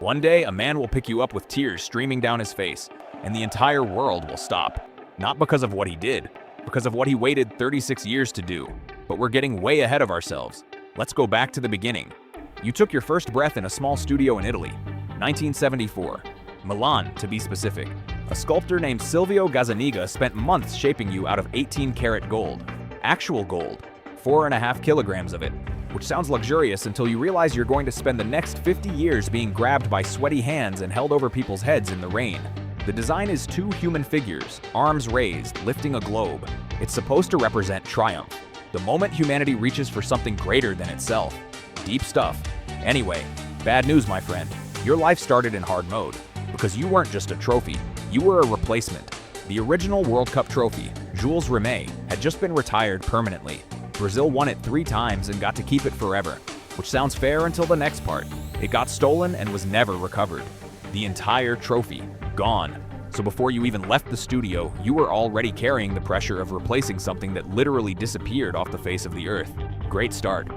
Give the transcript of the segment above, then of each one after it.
One day, a man will pick you up with tears streaming down his face, and the entire world will stop. Not because of what he did, because of what he waited 36 years to do. But we're getting way ahead of ourselves. Let's go back to the beginning. You took your first breath in a small studio in Italy, 1974. Milan, to be specific. A sculptor named Silvio Gazzaniga spent months shaping you out of 18-karat gold. Actual gold, 4.5 kilograms of it, which sounds luxurious until you realize you're going to spend the next 50 years being grabbed by sweaty hands and held over people's heads in the rain. The design is two human figures, arms raised, lifting a globe. It's supposed to represent triumph, the moment humanity reaches for something greater than itself. Deep stuff. Anyway, bad news, my friend. Your life started in hard mode, because you weren't just a trophy, you were a replacement. The original World Cup trophy, Jules Rimet, had just been retired permanently. Brazil won it 3 times and got to keep it forever, which sounds fair until the next part. It got stolen and was never recovered. The entire trophy, gone. So before you even left the studio, you were already carrying the pressure of replacing something that literally disappeared off the face of the earth. Great start.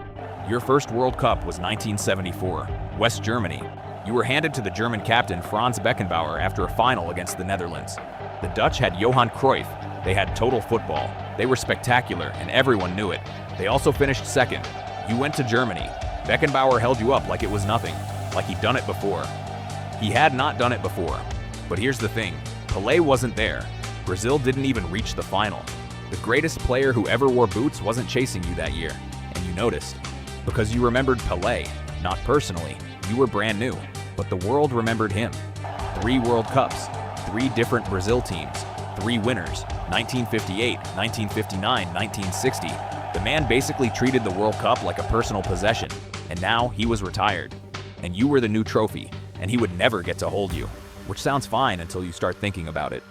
Your first World Cup was 1974, West Germany. You were handed to the German captain Franz Beckenbauer after a final against the Netherlands. The Dutch had Johan Cruyff. They had total football. They were spectacular, and everyone knew it. They also finished second. You went to Germany. Beckenbauer held you up like it was nothing, like he'd done it before. He had not done it before. But here's the thing, Pelé wasn't there. Brazil didn't even reach the final. The greatest player who ever wore boots wasn't chasing you that year, and you noticed. Because you remembered Pelé, not personally. You were brand new, but the world remembered him. 3 World Cups, 3 different Brazil teams, 3 winners, 1958, 1959, 1960. The man basically treated the World Cup like a personal possession, and now he was retired. And you were the new trophy, and he would never get to hold you. Which sounds fine until you start thinking about it.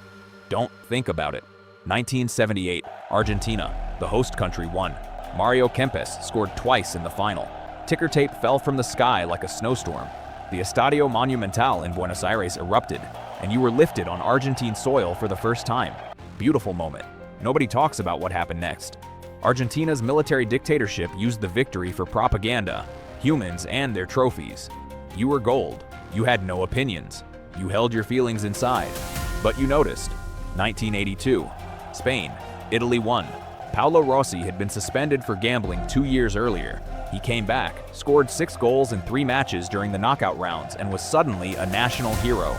Don't think about it. 1978, Argentina, the host country, won. Mario Kempes scored twice in the final. Ticker tape fell from the sky like a snowstorm. The Estadio Monumental in Buenos Aires erupted, and you were lifted on Argentine soil for the first time. Beautiful moment. Nobody talks about what happened next. Argentina's military dictatorship used the victory for propaganda, humans, and their trophies. You were gold. You had no opinions. You held your feelings inside. But you noticed. 1982. Spain. Italy won. Paolo Rossi had been suspended for gambling 2 years earlier. He came back, scored 6 goals in 3 matches during the knockout rounds, and was suddenly a national hero.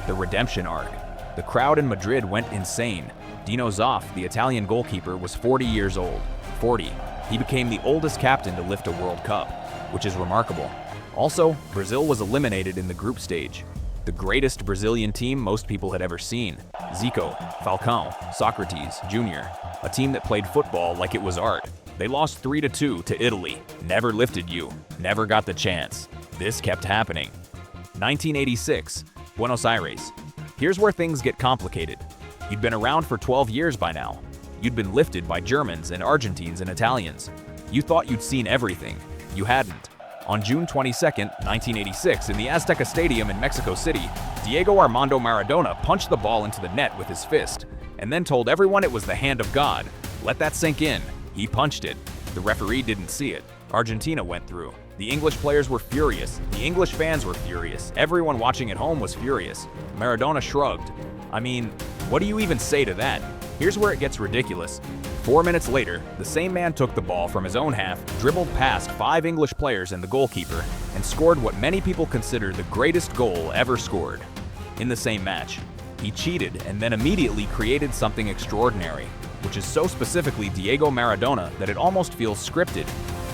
The redemption arc. The crowd in Madrid went insane. Dino Zoff, the Italian goalkeeper, was 40 years old. 40. He became the oldest captain to lift a World Cup, which is remarkable. Also, Brazil was eliminated in the group stage. The greatest Brazilian team most people had ever seen. Zico, Falcão, Socrates, Jr. A team that played football like it was art. They lost 3-2 to Italy. Never lifted you. Never got the chance. This kept happening. 1986, Buenos Aires. Here's where things get complicated. You'd been around for 12 years by now. You'd been lifted by Germans and Argentines and Italians. You thought you'd seen everything. You hadn't. On June 22, 1986, in the Azteca Stadium in Mexico City, Diego Armando Maradona punched the ball into the net with his fist, and then told everyone it was the hand of God. Let that sink in. He punched it. The referee didn't see it. Argentina went through. The English players were furious. The English fans were furious. Everyone watching at home was furious. Maradona shrugged. I mean, what do you even say to that? Here's where it gets ridiculous. 4 minutes later, the same man took the ball from his own half, dribbled past 5 English players and the goalkeeper, and scored what many people consider the greatest goal ever scored. In the same match, he cheated and then immediately created something extraordinary, which is so specifically Diego Maradona that it almost feels scripted.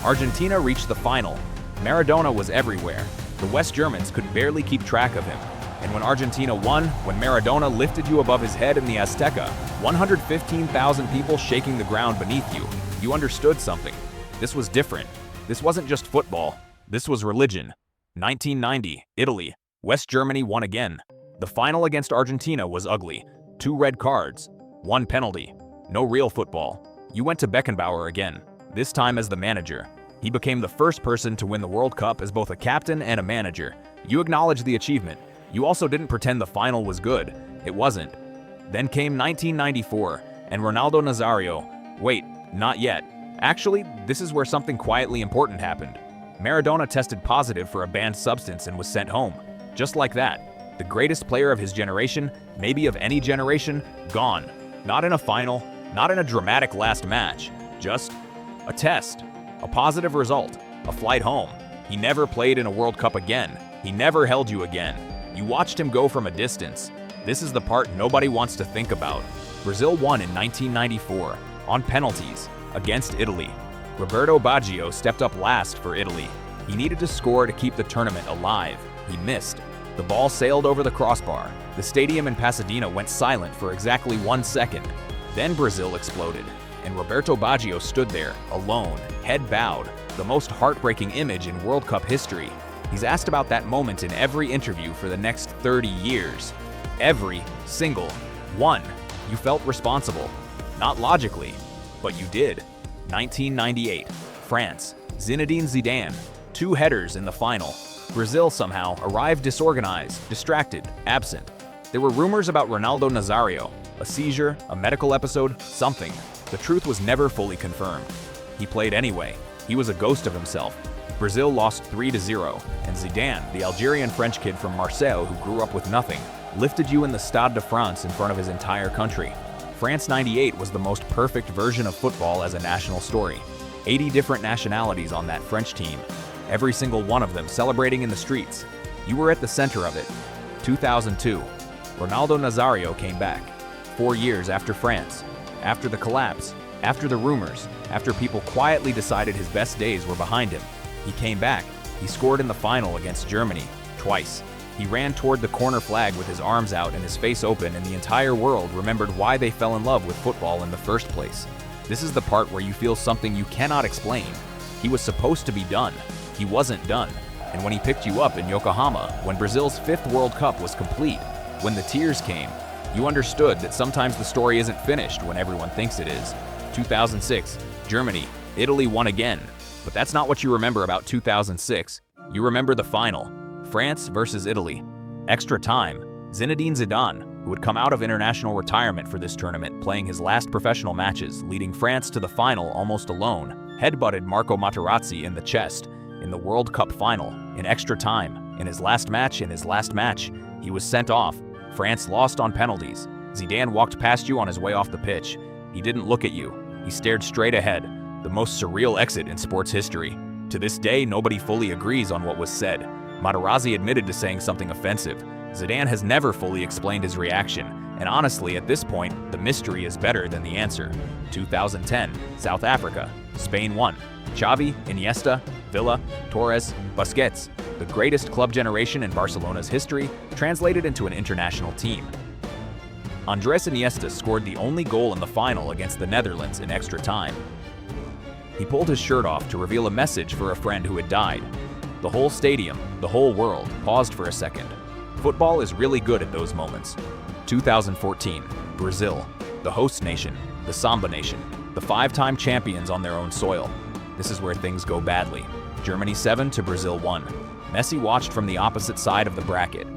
Argentina reached the final. Maradona was everywhere. The West Germans could barely keep track of him. And when Argentina won, when Maradona lifted you above his head in the Azteca, 115,000 people shaking the ground beneath you, you understood something. This was different. This wasn't just football. This was religion. 1990, Italy. West Germany won again. The final against Argentina was ugly. 2 red cards, 1 penalty. No real football. You went to Beckenbauer again, this time as the manager. He became the first person to win the World Cup as both a captain and a manager. You acknowledged the achievement. You also didn't pretend the final was good. It wasn't. Then came 1994, and Ronaldo Nazario. Wait, not yet. Actually, this is where something quietly important happened. Maradona tested positive for a banned substance and was sent home. Just like that, the greatest player of his generation, maybe of any generation, gone. Not in a final, not in a dramatic last match, just a test, a positive result, a flight home. He never played in a World Cup again. He never held you again. You watched him go from a distance. This is the part nobody wants to think about. Brazil won in 1994, on penalties, against Italy. Roberto Baggio stepped up last for Italy. He needed to score to keep the tournament alive. He missed. The ball sailed over the crossbar. The stadium in Pasadena went silent for exactly 1 second. Then Brazil exploded, and Roberto Baggio stood there, alone, head bowed, the most heartbreaking image in World Cup history. He's asked about that moment in every interview for the next 30 years. Every single one. You felt responsible. Not logically, but you did. 1998, France, Zinedine Zidane, 2 headers in the final. Brazil somehow arrived disorganized, distracted, absent. There were rumors about Ronaldo Nazario, a seizure, a medical episode, something. The truth was never fully confirmed. He played anyway. He was a ghost of himself. Brazil lost 3-0, and Zidane, the Algerian-French kid from Marseille who grew up with nothing, lifted you in the Stade de France in front of his entire country. France '98 was the most perfect version of football as a national story. 80 different nationalities on that French team, every single one of them celebrating in the streets. You were at the center of it. 2002, Ronaldo Nazario came back. 4 years after France, after the collapse, after the rumors, after people quietly decided his best days were behind him. He came back. He scored in the final against Germany, twice. He ran toward the corner flag with his arms out and his face open, and the entire world remembered why they fell in love with football in the first place. This is the part where you feel something you cannot explain. He was supposed to be done. He wasn't done. And when he picked you up in Yokohama, when Brazil's 5th World Cup was complete, when the tears came, you understood that sometimes the story isn't finished when everyone thinks it is. 2006, Germany, Italy won again. But that's not what you remember about 2006. You remember the final. France versus Italy. Extra time. Zinedine Zidane, who had come out of international retirement for this tournament, playing his last professional matches, leading France to the final almost alone, headbutted Marco Materazzi in the chest in the World Cup final in extra time. In his last match, he was sent off. France lost on penalties. Zidane walked past you on his way off the pitch. He didn't look at you. He stared straight ahead. The most surreal exit in sports history. To this day, nobody fully agrees on what was said. Materazzi admitted to saying something offensive. Zidane has never fully explained his reaction, and honestly, at this point, the mystery is better than the answer. 2010, South Africa. Spain won. Xavi, Iniesta, Villa, Torres, Busquets. The greatest club generation in Barcelona's history, translated into an international team. Andres Iniesta scored the only goal in the final against the Netherlands in extra time. He pulled his shirt off to reveal a message for a friend who had died. The whole stadium, the whole world, paused for a second. Football is really good at those moments. 2014, Brazil, the host nation, the Samba nation, the 5-time champions on their own soil. This is where things go badly. Germany 7 to Brazil 1. Messi watched from the opposite side of the bracket.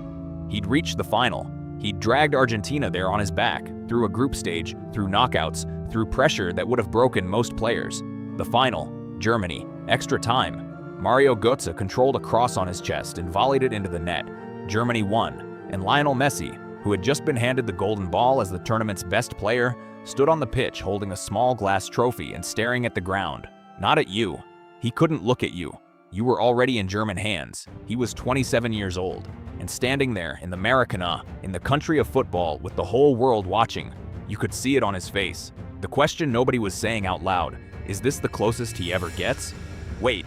He'd reached the final. He'd dragged Argentina there on his back, through a group stage, through knockouts, through pressure that would have broken most players. The final, Germany, extra time. Mario Götze controlled a cross on his chest and volleyed it into the net. Germany won, and Lionel Messi, who had just been handed the golden ball as the tournament's best player, stood on the pitch holding a small glass trophy and staring at the ground. Not at you. He couldn't look at you. You were already in German hands. He was 27 years old, and standing there in the Maracanã, in the country of football with the whole world watching, you could see it on his face. The question nobody was saying out loud, is this the closest he ever gets? Wait.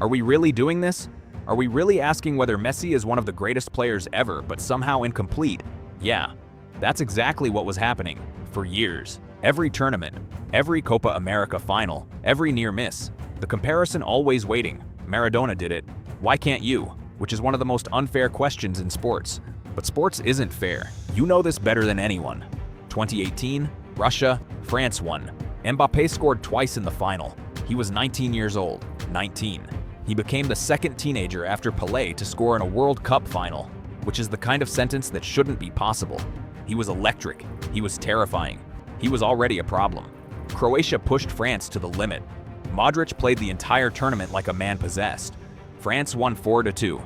Are we really doing this? Are we really asking whether Messi is one of the greatest players ever, but somehow incomplete? Yeah, that's exactly what was happening for years. Every tournament, every Copa America final, every near miss. The comparison always waiting. Maradona did it. Why can't you? Which is one of the most unfair questions in sports. But sports isn't fair. You know this better than anyone. 2018, Russia, France won. Mbappé scored twice in the final. He was 19 years old. 19. He became the second teenager after Pelé to score in a World Cup final, which is the kind of sentence that shouldn't be possible. He was electric. He was terrifying. He was already a problem. Croatia pushed France to the limit. Modric played the entire tournament like a man possessed. France won 4-2.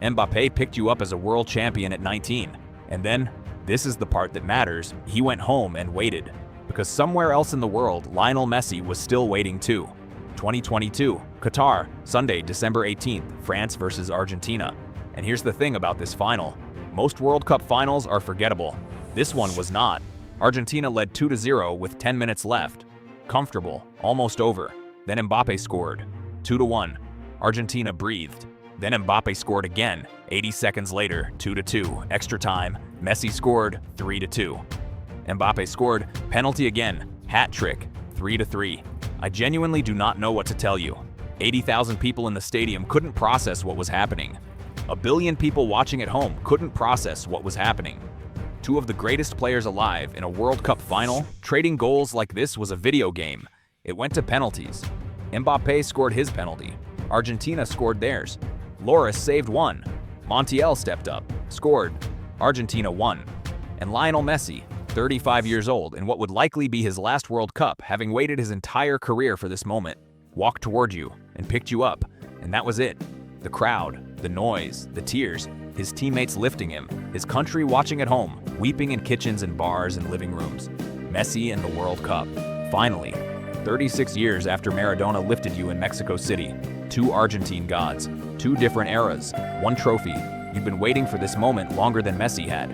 Mbappé picked you up as a world champion at 19. And then, this is the part that matters, he went home and waited. Because somewhere else in the world, Lionel Messi was still waiting too. 2022, Qatar, Sunday, December 18th, France versus Argentina. And here's the thing about this final. Most World Cup finals are forgettable. This one was not. Argentina led 2-0 with 10 minutes left. Comfortable, almost over. Then Mbappé scored. 2-1. Argentina breathed. Then Mbappé scored again. 80 seconds later, 2-2. Extra time. Messi scored, 3-2. Mbappé scored, penalty again. Hat trick, 3-3. I genuinely do not know what to tell you. 80,000 people in the stadium couldn't process what was happening. A billion people watching at home couldn't process what was happening. Two of the greatest players alive in a World Cup final, trading goals like this was a video game. It went to penalties. Mbappé scored his penalty. Argentina scored theirs. Lloris saved one. Montiel stepped up, scored. Argentina won. And Lionel Messi, 35 years old in what would likely be his last World Cup, having waited his entire career for this moment, walked toward you and picked you up, and that was it. The crowd, the noise, the tears, his teammates lifting him, his country watching at home, weeping in kitchens and bars and living rooms. Messi and the World Cup. Finally, 36 years after Maradona lifted you in Mexico City. Two Argentine gods, two different eras, one trophy. You've been waiting for this moment longer than Messi had.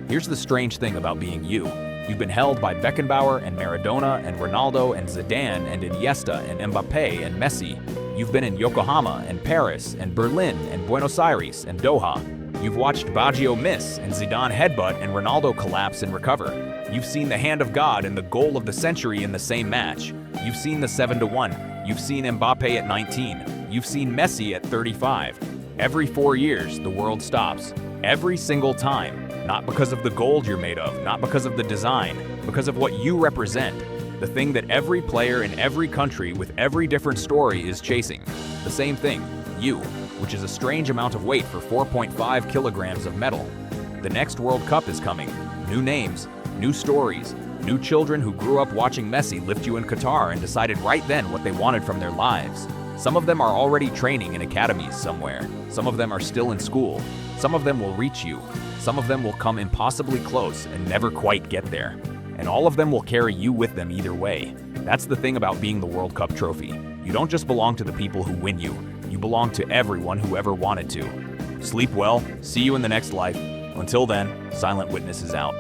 Here's the strange thing about being you. You've been held by Beckenbauer and Maradona and Ronaldo and Zidane and Iniesta and Mbappé and Messi. You've been in Yokohama and Paris and Berlin and Buenos Aires and Doha. You've watched Baggio miss and Zidane headbutt and Ronaldo collapse and recover. You've seen the hand of God and the goal of the century in the same match. You've seen the 7-1. You've seen Mbappé at 19. You've seen Messi at 35. Every 4 years, the world stops. Every single time. Not because of the gold you're made of, not because of the design, because of what you represent. The thing that every player in every country with every different story is chasing. The same thing, you, which is a strange amount of weight for 4.5 kilograms of metal. The next World Cup is coming. New names, new stories, new children who grew up watching Messi lift you in Qatar and decided right then what they wanted from their lives. Some of them are already training in academies somewhere. Some of them are still in school. Some of them will reach you. Some of them will come impossibly close and never quite get there. And all of them will carry you with them either way. That's the thing about being the World Cup trophy. You don't just belong to the people who win you. You belong to everyone who ever wanted to. Sleep well. See you in the next life. Until then, Silent Witness is out.